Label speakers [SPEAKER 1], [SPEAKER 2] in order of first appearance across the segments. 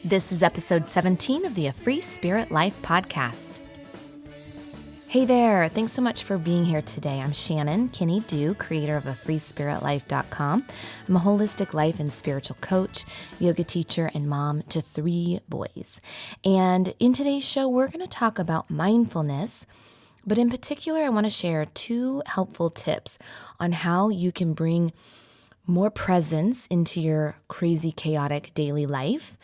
[SPEAKER 1] This is episode 17 of the A Free Spirit Life podcast. Hey there, thanks so much for being here today. I'm Shannon, Kinney-Duh, creator of AFreeSpiritLife.com. I'm a holistic life and spiritual coach, yoga teacher, and mom to 3 boys. And in today's show, we're going to talk about mindfulness, but in particular, I want to share 2 helpful tips on how you can bring more presence into your crazy, chaotic daily life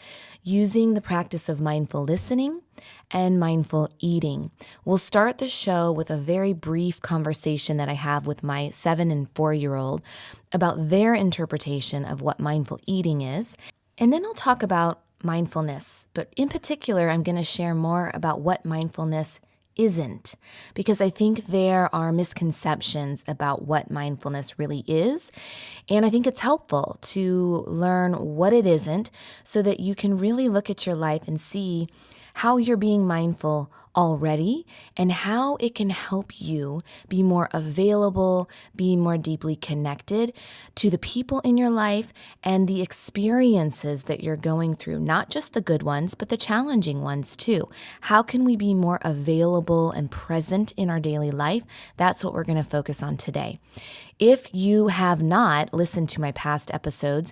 [SPEAKER 1] using the practice of mindful listening and mindful eating. We'll start the show with a very brief conversation that I have with my 7 and 4-year-old about their interpretation of what mindful eating is. And then I'll talk about mindfulness, but in particular, I'm going to share more about what mindfulness isn't, because I think there are misconceptions about what mindfulness really is. And I think it's helpful to learn what it isn't so that you can really look at your life and see how you're being mindful already and how it can help you be more available, be more deeply connected to the people in your life and the experiences that you're going through, not just the good ones, but the challenging ones too. How can we be more available and present in our daily life? That's what we're going to focus on today. If you have not listened to my past episodes,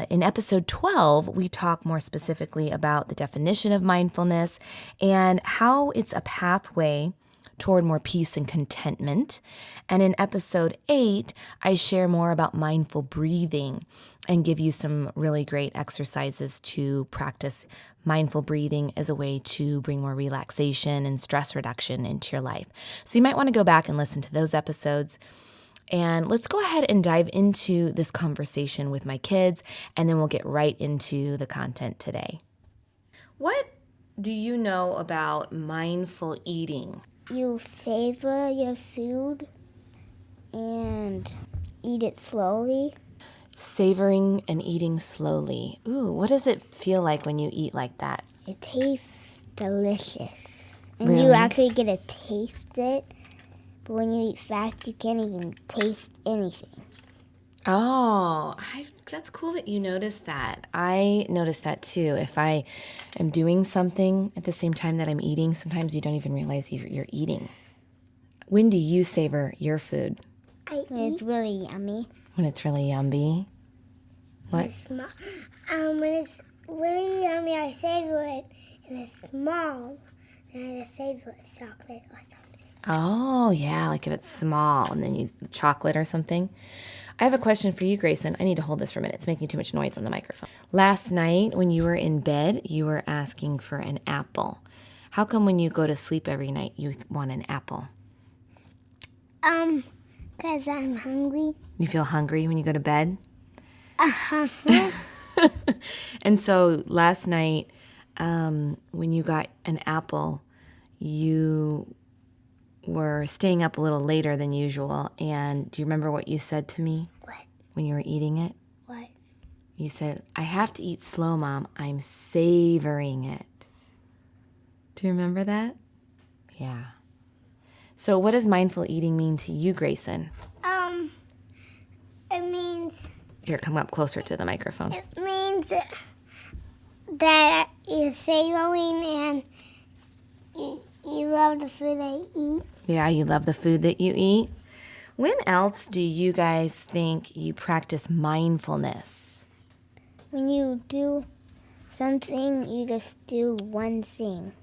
[SPEAKER 1] in episode 12, we talk more specifically about the definition of mindfulness and how it's a pathway toward more peace and contentment. And in episode 8, I share more about mindful breathing and give you some really great exercises to practice mindful breathing as a way to bring more relaxation and stress reduction into your life. So you might want to go back and listen to those episodes. And let's go ahead and dive into this conversation with my kids, and then we'll get right into the content today. What do you know about mindful eating?
[SPEAKER 2] You savor your food and eat it slowly.
[SPEAKER 1] Savoring and eating slowly. Ooh, what does it feel like when you eat like that?
[SPEAKER 2] It tastes delicious. And
[SPEAKER 1] Really?
[SPEAKER 2] you actually get to taste it. But when you eat fast, you can't even taste anything.
[SPEAKER 1] Oh, that's cool that you noticed that. I noticed that too. If I am doing something at the same time that I'm eating, sometimes you don't even realize you're eating. When do you savor your food?
[SPEAKER 2] When it's really yummy.
[SPEAKER 1] When it's really yummy? What?
[SPEAKER 3] When it's really yummy, I savor it. And it's small, and I just savor it chocolate or something.
[SPEAKER 1] Oh, yeah, like if it's small and then you chocolate or something. I have a question for you, Grayson. I need to hold this for a minute. It's making too much noise on the microphone. Last night when you were in bed, you were asking for an apple. How come when you go to sleep every night, you want an apple?
[SPEAKER 3] Because I'm hungry.
[SPEAKER 1] You feel hungry when you go to bed?
[SPEAKER 3] Uh-huh.
[SPEAKER 1] And so last night, when you got an apple, you were staying up a little later than usual. And do you remember what you said to me?
[SPEAKER 3] What?
[SPEAKER 1] When you were eating it?
[SPEAKER 3] What?
[SPEAKER 1] You said, I have to eat slow, Mom. I'm savoring it. Do you remember that? Yeah. So what does mindful eating mean to you, Grayson?
[SPEAKER 3] It means...
[SPEAKER 1] Here, come up closer to the microphone.
[SPEAKER 3] It means that you're savoring and you love the food I eat.
[SPEAKER 1] Yeah, you love the food that you eat. When else do you guys think you practice mindfulness?
[SPEAKER 2] When you do something, you just do one thing.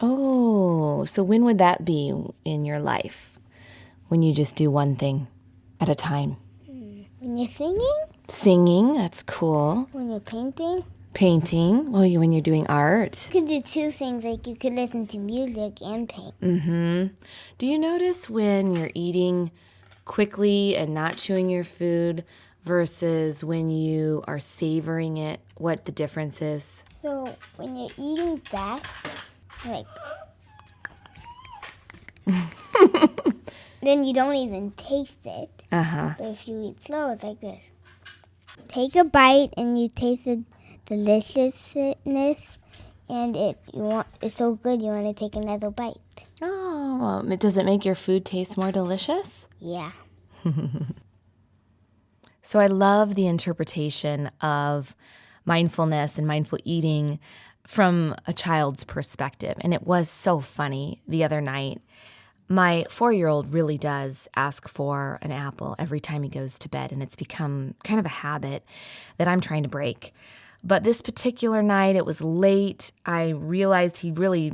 [SPEAKER 1] Oh, so when would that be in your life? When you just do one thing at a time?
[SPEAKER 2] When you're singing,
[SPEAKER 1] Singing, that's cool.
[SPEAKER 2] when you're painting,
[SPEAKER 1] Painting, well, when you're doing art.
[SPEAKER 2] you could do 2 things, like you could listen to music and paint.
[SPEAKER 1] Mm-hmm. Do you notice when you're eating quickly and not chewing your food versus when you are savoring it, what the difference is?
[SPEAKER 2] So when you're eating fast, like, then you don't even taste it.
[SPEAKER 1] Uh-huh.
[SPEAKER 2] But if you eat slow, it's like this. Take a bite and you taste the deliciousness, and it's so good you want to take another bite.
[SPEAKER 1] Oh, does it make your food taste more delicious?
[SPEAKER 2] Yeah.
[SPEAKER 1] So I love the interpretation of mindfulness and mindful eating from a child's perspective. And it was so funny the other night. My 4-year-old really does ask for an apple every time he goes to bed, and it's become kind of a habit that I'm trying to break. But this particular night, it was late. I realized he really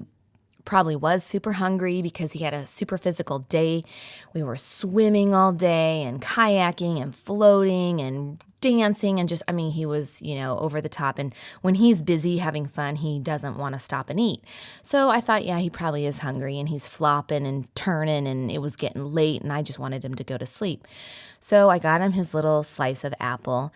[SPEAKER 1] probably was super hungry because he had a super physical day. We were swimming all day and kayaking and floating and dancing and he was, over the top. And when he's busy having fun, he doesn't want to stop and eat. So I thought, yeah, he probably is hungry and he's flopping and turning and it was getting late and I just wanted him to go to sleep. So I got him his little slice of apple.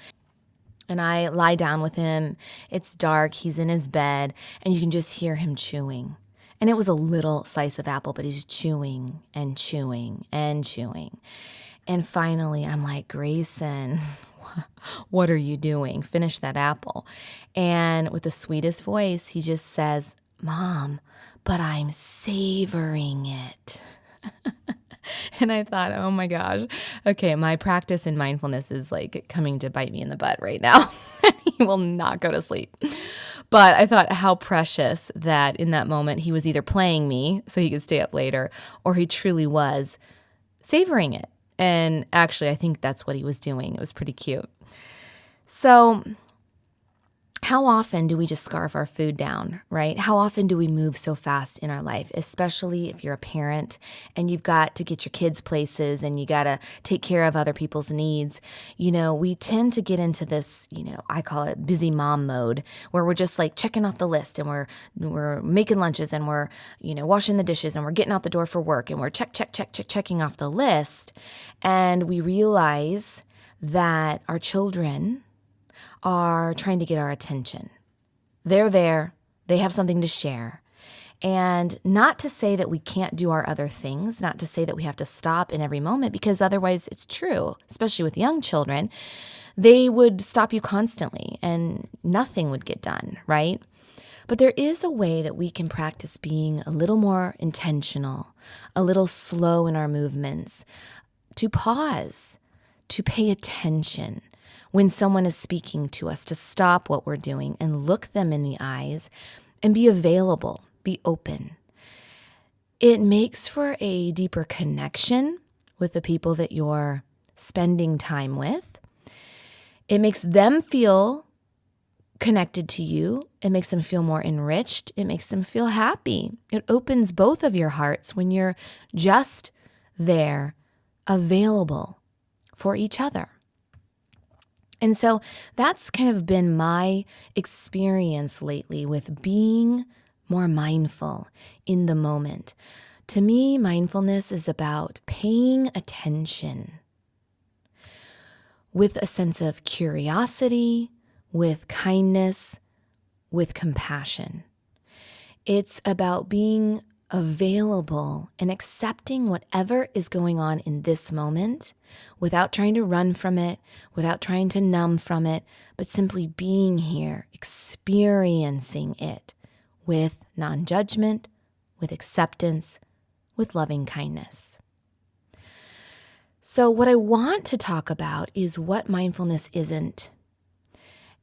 [SPEAKER 1] And I lie down with him. It's dark. He's in his bed and you can just hear him chewing. And it was a little slice of apple, but he's chewing and chewing and chewing. And finally, I'm like, Grayson, what are you doing? Finish that apple. And with the sweetest voice, he just says, Mom, but I'm savoring it. And I thought, oh my gosh, okay, my practice in mindfulness is like coming to bite me in the butt right now. He will not go to sleep. But I thought how precious that in that moment he was either playing me so he could stay up later or he truly was savoring it. And actually, I think that's what he was doing. It was pretty cute. So how often do we just scarf our food down, right? How often do we move so fast in our life, especially if you're a parent and you've got to get your kids places and you got to take care of other people's needs? We tend to get into this, I call it busy mom mode, where we're just like checking off the list and we're making lunches and we're, washing the dishes and we're getting out the door for work and we're checking off the list. And we realize that our children are trying to get our attention. They're there. They have something to share. And not to say that we can't do our other things, not to say that we have to stop in every moment, because otherwise it's true, especially with young children, they would stop you constantly and nothing would get done, right? But there is a way that we can practice being a little more intentional, a little slow in our movements, to pause, to pay attention when someone is speaking to us, to stop what we're doing and look them in the eyes and be available, be open. It makes for a deeper connection with the people that you're spending time with. It makes them feel connected to you. It makes them feel more enriched. It makes them feel happy. It opens both of your hearts when you're just there, available for each other. And so that's kind of been my experience lately with being more mindful in the moment. To me, mindfulness is about paying attention with a sense of curiosity, with kindness, with compassion. It's about being available and accepting whatever is going on in this moment without trying to run from it, without trying to numb from it, but simply being here, experiencing it with non-judgment, with acceptance, with loving kindness. So what I want to talk about is what mindfulness isn't.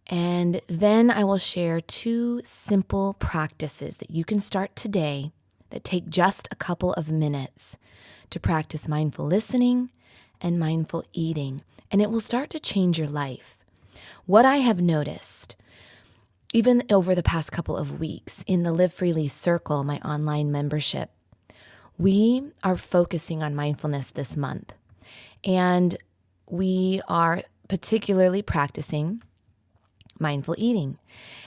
[SPEAKER 1] And then I will share 2 simple practices that you can start today that take just a couple of minutes to practice mindful listening and mindful eating, and it will start to change your life. What I have noticed, even over the past couple of weeks in the Live Freely Circle, my online membership, we are focusing on mindfulness this month, and we are particularly practicing mindful eating.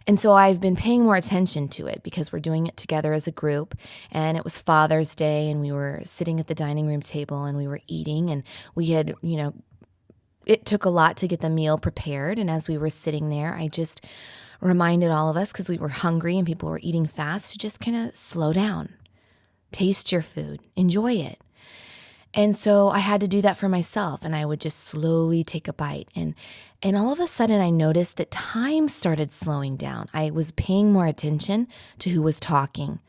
[SPEAKER 1] And so I've been paying more attention to it because we're doing it together as a group. And it was Father's Day and we were sitting at the dining room table and we were eating and we had, it took a lot to get the meal prepared. And as we were sitting there, I just reminded all of us, because we were hungry and people were eating fast, to just kind of slow down, taste your food, enjoy it. And so I had to do that for myself, and I would just slowly take a bite. And all of a sudden, I noticed that time started slowing down. I was paying more attention to who was talking.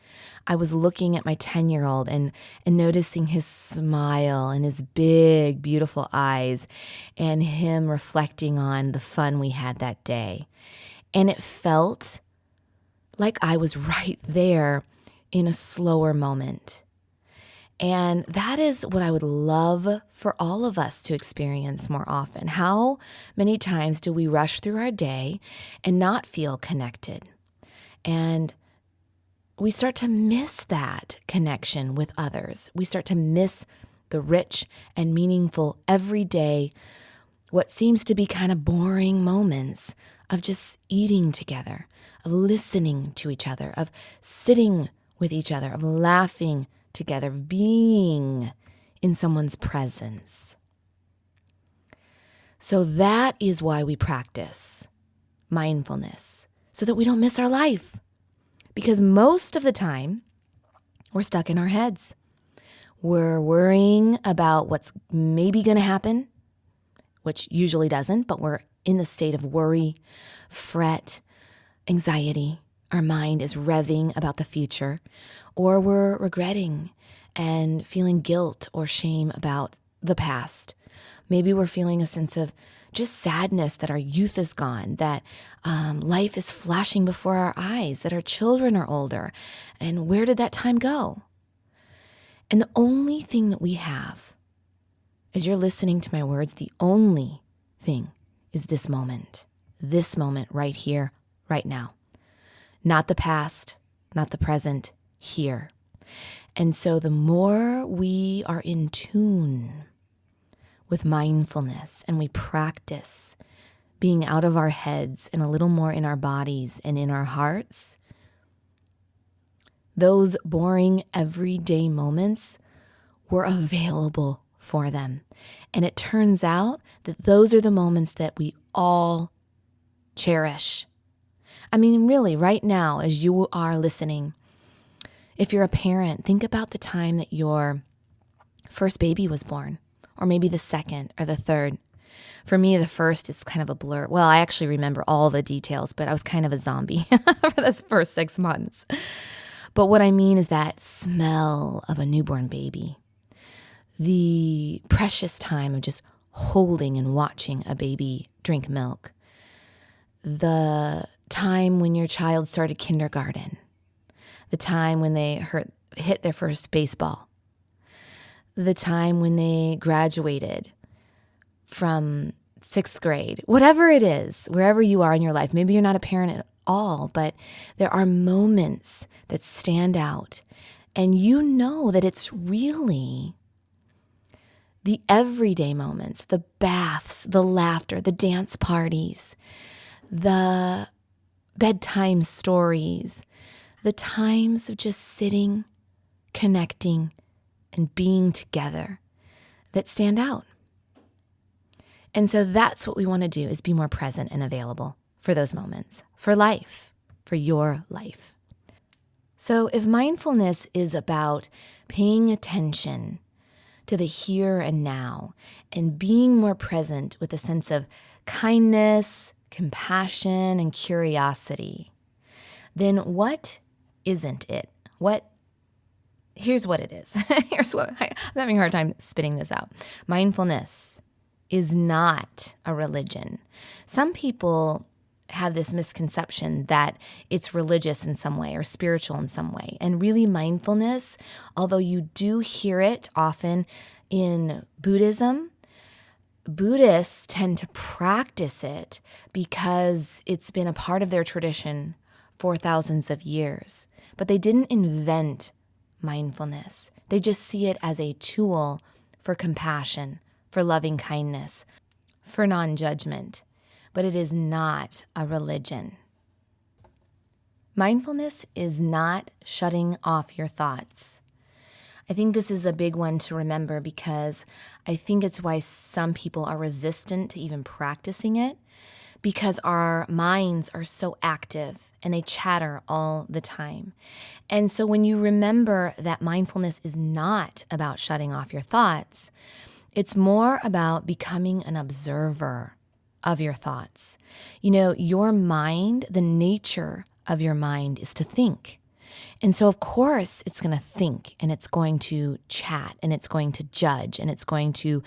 [SPEAKER 1] I was looking at my 10-year-old and noticing his smile and his big, beautiful eyes and him reflecting on the fun we had that day. And it felt like I was right there in a slower moment. And that is what I would love for all of us to experience more often. How many times do we rush through our day and not feel connected? And we start to miss that connection with others. We start to miss the rich and meaningful everyday, what seems to be kind of boring moments of just eating together, of listening to each other, of sitting with each other, of laughing together, of being in someone's presence. So that is why we practice mindfulness, so that we don't miss our life. Because most of the time, we're stuck in our heads. We're worrying about what's maybe going to happen, which usually doesn't, but we're in the state of worry, fret, anxiety. Our mind is revving about the future, or we're regretting and feeling guilt or shame about the past. Maybe we're feeling a sense of just sadness that our youth is gone, that life is flashing before our eyes, that our children are older, and where did that time go? And the only thing that we have, as you're listening to my words, the only thing is this moment right here, right now. Not the past, not the present, here. And so the more we are in tune with mindfulness and we practice being out of our heads and a little more in our bodies and in our hearts, those boring everyday moments were available for them. And it turns out that those are the moments that we all cherish. I mean, really, right now, as you are listening, if you're a parent, think about the time that your first baby was born, or maybe the second or the third. For me, the first is kind of a blur. Well, I actually remember all the details, but I was kind of a zombie for those first 6 months. But what I mean is that smell of a newborn baby, the precious time of just holding and watching a baby drink milk, the time when your child started kindergarten, the time when they hit their first baseball, the time when they graduated from 6th grade, whatever it is, wherever you are in your life. Maybe you're not a parent at all, but there are moments that stand out, and you know that it's really the everyday moments, the baths, the laughter, the dance parties, the bedtime stories, the times of just sitting, connecting, and being together that stand out. And so that's what we want to do, is be more present and available for those moments, for life, for your life. So if mindfulness is about paying attention to the here and now and being more present with a sense of kindness, compassion, and curiosity, then what isn't it? Here's what it is. I'm having a hard time spitting this out. Mindfulness is not a religion. Some people have this misconception that it's religious in some way or spiritual in some way. And really, mindfulness, although you do hear it often in Buddhism, Buddhists tend to practice it because it's been a part of their tradition for thousands of years. But they didn't invent mindfulness. They just see it as a tool for compassion, for loving kindness, for non-judgment. But it is not a religion. Mindfulness is not shutting off your thoughts. I think this is a big one to remember, because I think it's why some people are resistant to even practicing it, because our minds are so active and they chatter all the time. And so when you remember that mindfulness is not about shutting off your thoughts, it's more about becoming an observer of your thoughts. You know, your mind, the nature of your mind is to think. And so, of course, it's going to think, and it's going to chat, and it's going to judge, and it's going to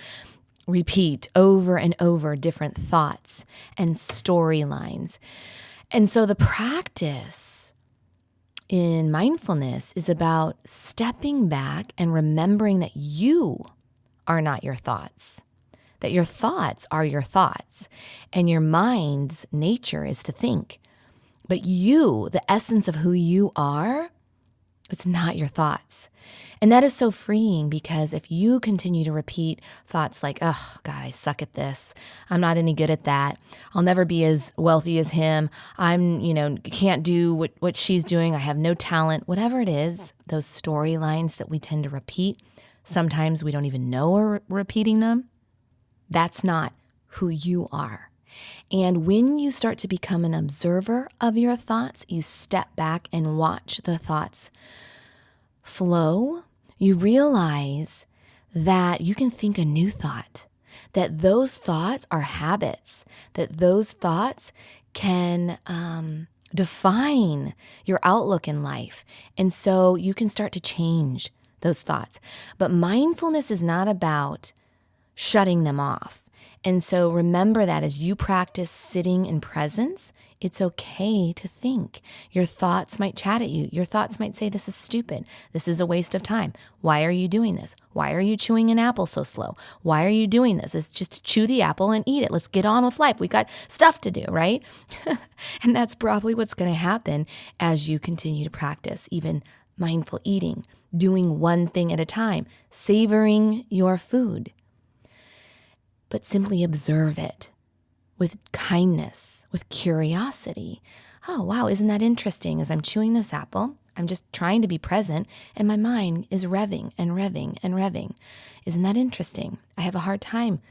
[SPEAKER 1] repeat over and over different thoughts and storylines. And so the practice in mindfulness is about stepping back and remembering that you are not your thoughts, that your thoughts are your thoughts, and your mind's nature is to think. But you, the essence of who you are, it's not your thoughts. And that is so freeing, because if you continue to repeat thoughts like, oh, God, I suck at this. I'm not any good at that. I'll never be as wealthy as him. Can't do what she's doing. I have no talent. Whatever it is, those storylines that we tend to repeat, sometimes we don't even know we're repeating them. That's not who you are. And when you start to become an observer of your thoughts, you step back and watch the thoughts flow, you realize that you can think a new thought, that those thoughts are habits, that those thoughts can define your outlook in life. And so you can start to change those thoughts. But mindfulness is not about shutting them off. And so remember that as you practice sitting in presence, it's okay to think. Your thoughts might chat at you. Your thoughts might say, this is stupid. This is a waste of time. Why are you doing this? Why are you chewing an apple so slow? Why are you doing this? It's just to chew the apple and eat it. Let's get on with life. We got stuff to do, right? And that's probably what's going to happen as you continue to practice even mindful eating, doing one thing at a time, savoring your food. But simply observe it with kindness, with curiosity. Oh, wow, isn't that interesting? As I'm chewing this apple, I'm just trying to be present, and my mind is revving and revving and revving. Isn't that interesting? I have a hard time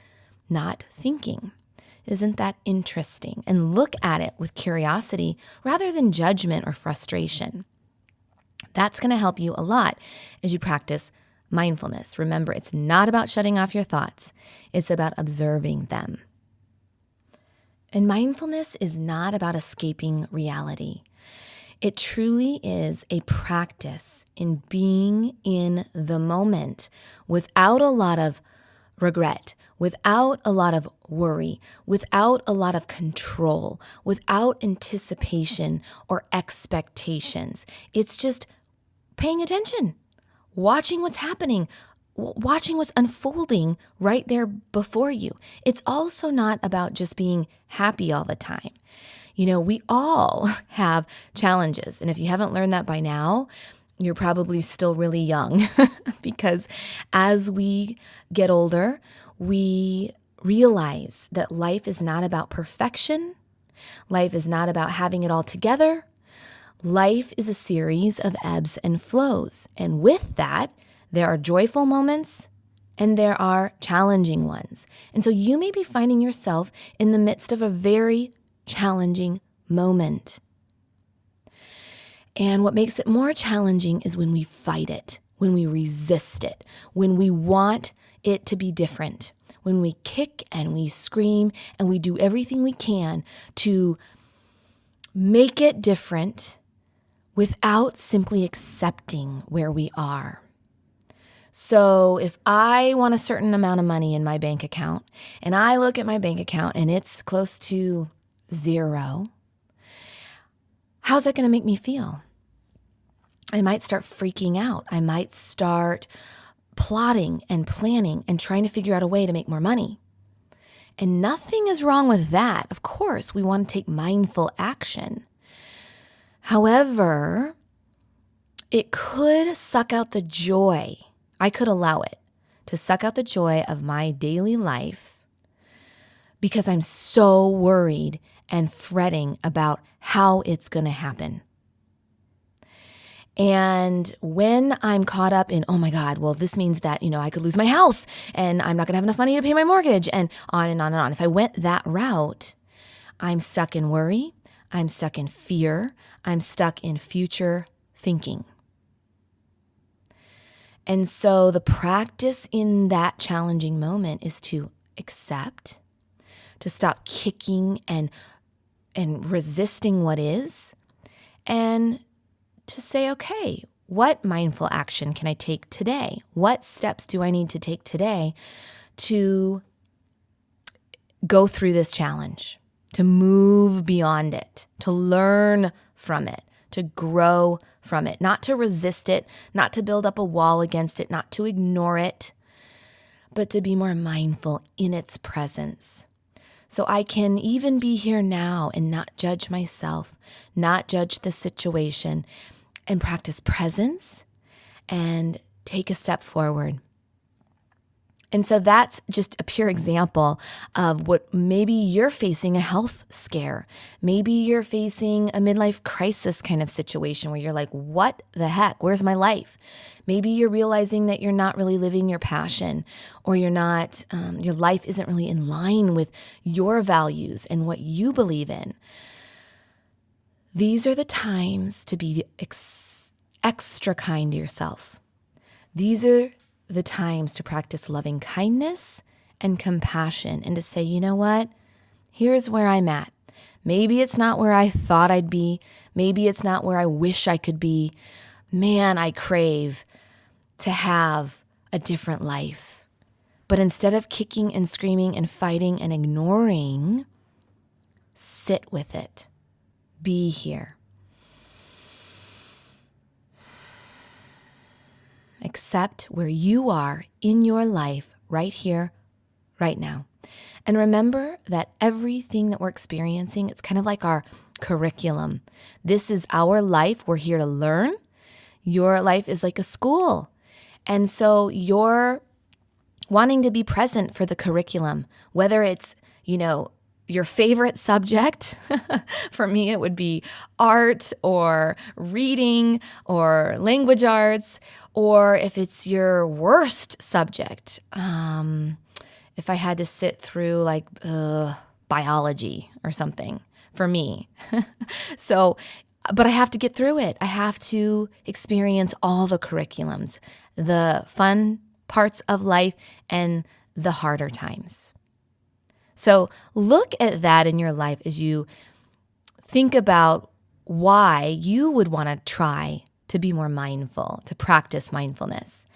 [SPEAKER 1] not thinking. Isn't that interesting? And look at it with curiosity rather than judgment or frustration. That's going to help you a lot as you practice mindfulness. Remember, it's not about shutting off your thoughts. It's about observing them. And mindfulness is not about escaping reality. It truly is a practice in being in the moment without a lot of regret, without a lot of worry, without a lot of control, without anticipation or expectations. It's just paying attention, watching what's happening, watching what's unfolding right there before you. It's also not about just being happy all the time. We all have challenges. And if you haven't learned that by now, you're probably still really young because as we get older, we realize that life is not about perfection. Life is not about having it all together. Life is a series of ebbs and flows. And with that, there are joyful moments and there are challenging ones. And so you may be finding yourself in the midst of a very challenging moment. And what makes it more challenging is when we fight it, when we resist it, when we want it to be different, when we kick and we scream and we do everything we can to make it different without simply accepting where we are. So if I want a certain amount of money in my bank account and I look at my bank account and it's close to zero, how's that going to make me feel? I might start freaking out. I might start plotting and planning and trying to figure out a way to make more money. And nothing is wrong with that. Of course, we want to take mindful action. However, it could suck out the joy. I could allow it to suck out the joy of my daily life because I'm so worried and fretting about how it's going to happen. And when I'm caught up in, oh my God, well, this means that, I could lose my house and I'm not going to have enough money to pay my mortgage and on and on and on. If I went that route, I'm stuck in worry. I'm stuck in fear. I'm stuck in future thinking. And so the practice in that challenging moment is to accept, to stop kicking and resisting what is, and to say, okay, what mindful action can I take today? What steps do I need to take today to go through this challenge? to move beyond it, to learn from it, to grow from it, not to resist it, not to build up a wall against it, not to ignore it, but to be more mindful in its presence. So I can even be here now and not judge myself, not judge the situation, and practice presence and take a step forward. And so that's just a pure example of what maybe you're facing a health scare. Maybe you're facing a midlife crisis kind of situation where you're like, what the heck? Where's my life? Maybe you're realizing that you're not really living your passion, or you're not, your life isn't really in line with your values and what you believe in. These are the times to be extra kind to yourself. These are the times to practice loving kindness and compassion and to say, you know what? Here's where I'm at. Maybe it's not where I thought I'd be. Maybe it's not where I wish I could be. Man, I crave to have a different life. But instead of kicking and screaming and fighting and ignoring, sit with it. Be here. Accept where you are in your life right here, right now. And remember that everything that we're experiencing, it's kind of like our curriculum. This is our life. We're here to learn. Your life is like a school. And so you're wanting to be present for the curriculum, whether it's, your favorite subject. For me, it would be art or reading or language arts, or if it's your worst subject, if I had to sit through like biology or something for me. But I have to get through it. I have to experience all the curriculums, the fun parts of life and the harder times. So look at that in your life as you think about why you would want to try to be more mindful, to practice mindfulness.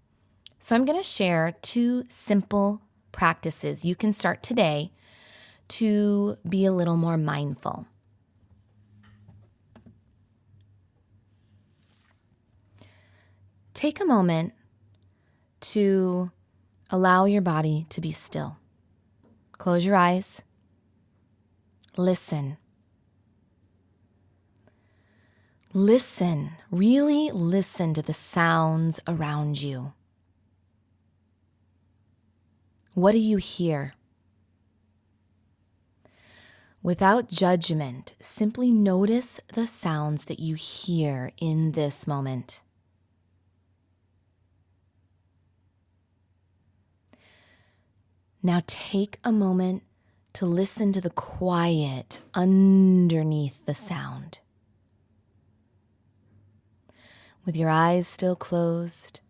[SPEAKER 1] So I'm going to share 2 simple practices you can start today to be a little more mindful. Take a moment to allow your body to be still. Close your eyes. Listen. Listen. Really listen to the sounds around you. What do you hear? Without judgment, simply notice the sounds that you hear in this moment. Now take a moment to listen to the quiet underneath the sound. With your eyes still closed,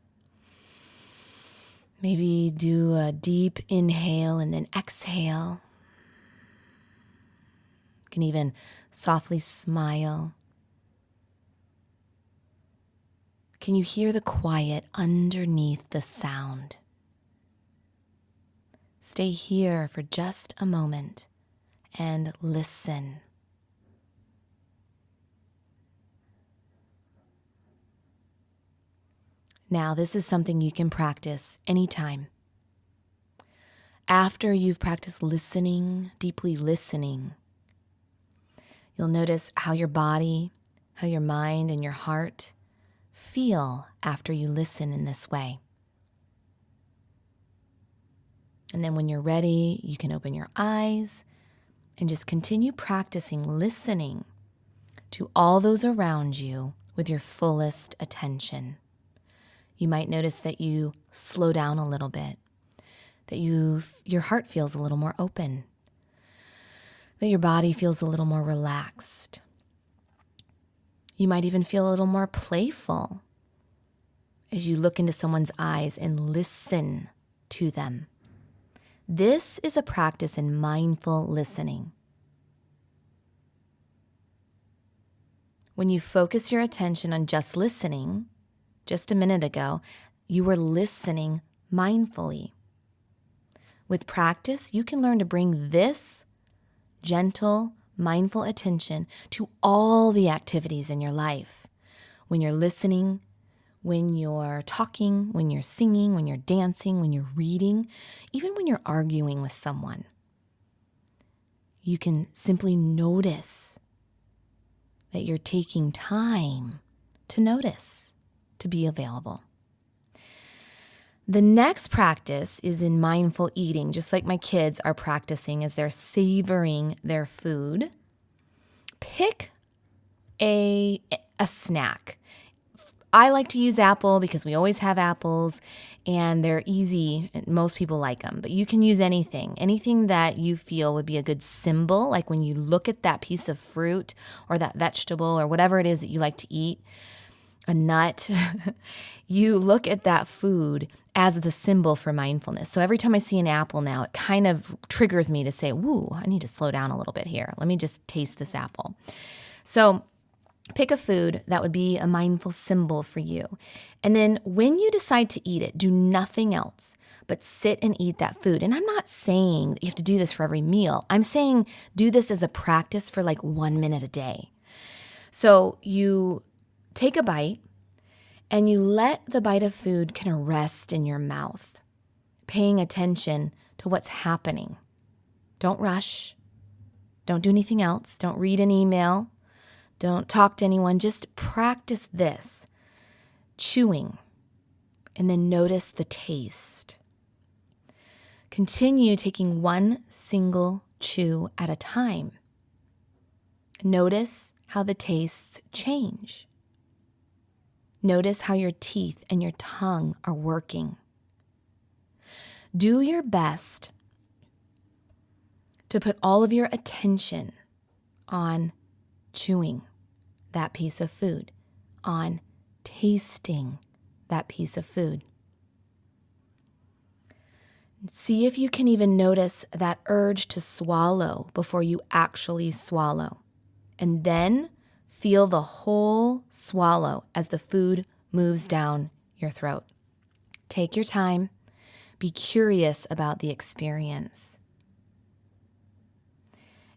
[SPEAKER 1] maybe do a deep inhale and then exhale. You can even softly smile. Can you hear the quiet underneath the sound? Stay here for just a moment and listen. Now, this is something you can practice anytime. After you've practiced listening, deeply listening, you'll notice how your body, how your mind, and your heart feel after you listen in this way. And then when you're ready, you can open your eyes and just continue practicing listening to all those around you with your fullest attention. You might notice that you slow down a little bit, that your heart feels a little more open, that your body feels a little more relaxed. You might even feel a little more playful as you look into someone's eyes and listen to them. This is a practice in mindful listening. When you focus your attention on just listening, just a minute ago, you were listening mindfully. With practice, you can learn to bring this gentle, mindful attention to all the activities in your life. When you're listening, when you're talking, when you're singing, when you're dancing, when you're reading, even when you're arguing with someone. You can simply notice that you're taking time to notice, to be available. The next practice is in mindful eating, just like my kids are practicing as they're savoring their food. Pick a snack. I like to use apple because we always have apples and they're easy and most people like them. But you can use anything that you feel would be a good symbol. Like when you look at that piece of fruit or that vegetable or whatever it is that you like to eat, a nut, you look at that food as the symbol for mindfulness. So every time I see an apple now, it kind of triggers me to say, woo, I need to slow down a little bit here. Let me just taste this apple. So pick a food that would be a mindful symbol for you. And then when you decide to eat it, do nothing else but sit and eat that food. And I'm not saying that you have to do this for every meal. I'm saying do this as a practice for like 1 minute a day. So you take a bite and you let the bite of food kind of rest in your mouth, paying attention to what's happening. Don't rush. Don't do anything else. Don't read an email. Don't talk to anyone. Just practice this, chewing, and then notice the taste. Continue taking one single chew at a time. Notice how the tastes change. Notice how your teeth and your tongue are working. Do your best to put all of your attention on chewing that piece of food, on tasting that piece of food. See if you can even notice that urge to swallow before you actually swallow. And then feel the whole swallow as the food moves down your throat. Take your time. Be curious about the experience.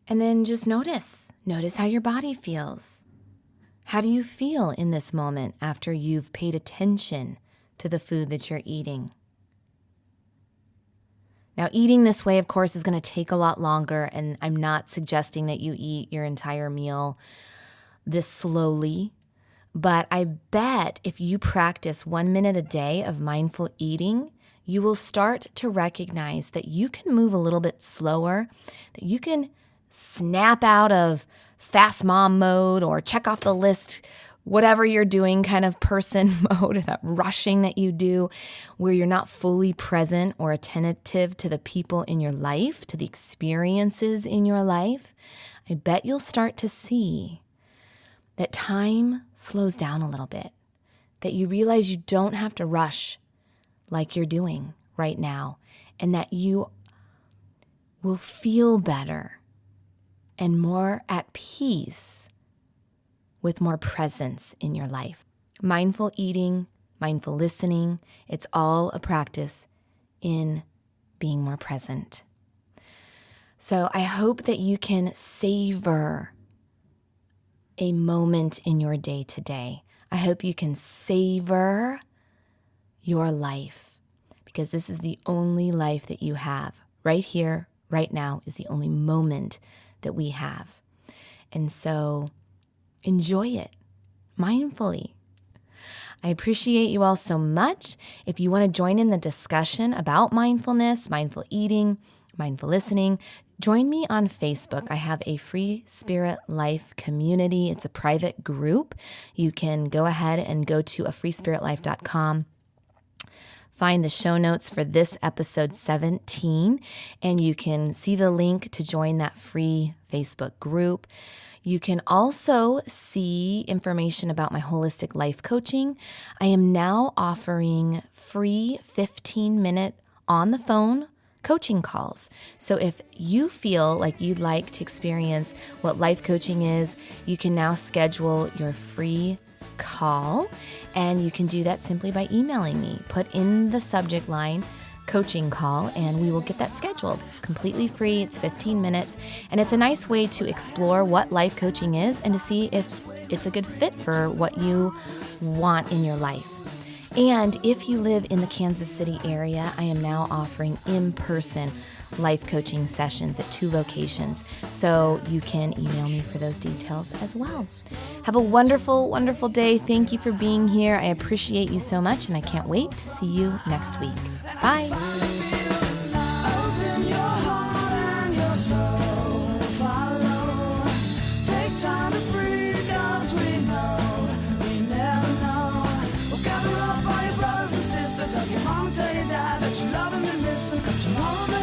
[SPEAKER 1] And then just notice. Notice how your body feels. How do you feel in this moment after you've paid attention to the food that you're eating? Now, eating this way, of course, is going to take a lot longer, and I'm not suggesting that you eat your entire meal this slowly, but I bet if you practice 1 minute a day of mindful eating, you will start to recognize that you can move a little bit slower, that you can snap out of fast mom mode or check off the list, whatever you're doing kind of person mode, that rushing that you do where you're not fully present or attentive to the people in your life, to the experiences in your life. I bet you'll start to see that time slows down a little bit, that you realize you don't have to rush like you're doing right now, and that you will feel better and more at peace with more presence in your life. Mindful eating, mindful listening, it's all a practice in being more present. So I hope that you can savor a moment in your day today. I hope you can savor your life, because this is the only life that you have. Right here, right now is the only moment that we have. And so enjoy it mindfully. I appreciate you all so much. If you want to join in the discussion about mindfulness, mindful eating, mindful listening, join me on Facebook. I have a Free Spirit Life community. It's a private group. You can go ahead and go to afreespiritlife.com. Find the show notes for this episode 17, and you can see the link to join that free Facebook group. You can also see information about my holistic life coaching. I am now offering free 15-minute on the phone coaching calls. So if you feel like you'd like to experience what life coaching is, you can now schedule your free call, and you can do that simply by emailing me. Put in the subject line coaching call, and we will get that scheduled. It's completely free. It's 15 minutes, and it's a nice way to explore what life coaching is and to see if it's a good fit for what you want in your life. And if you live in the Kansas City area, I am now offering in-person life coaching sessions at 2 locations. So you can email me for those details as well. Have a wonderful, wonderful day. Thank you for being here. I appreciate you so much, and I can't wait to see you next week. Bye.
[SPEAKER 4] Tell your mom, tell your dad that you love them and miss them, 'cause tomorrow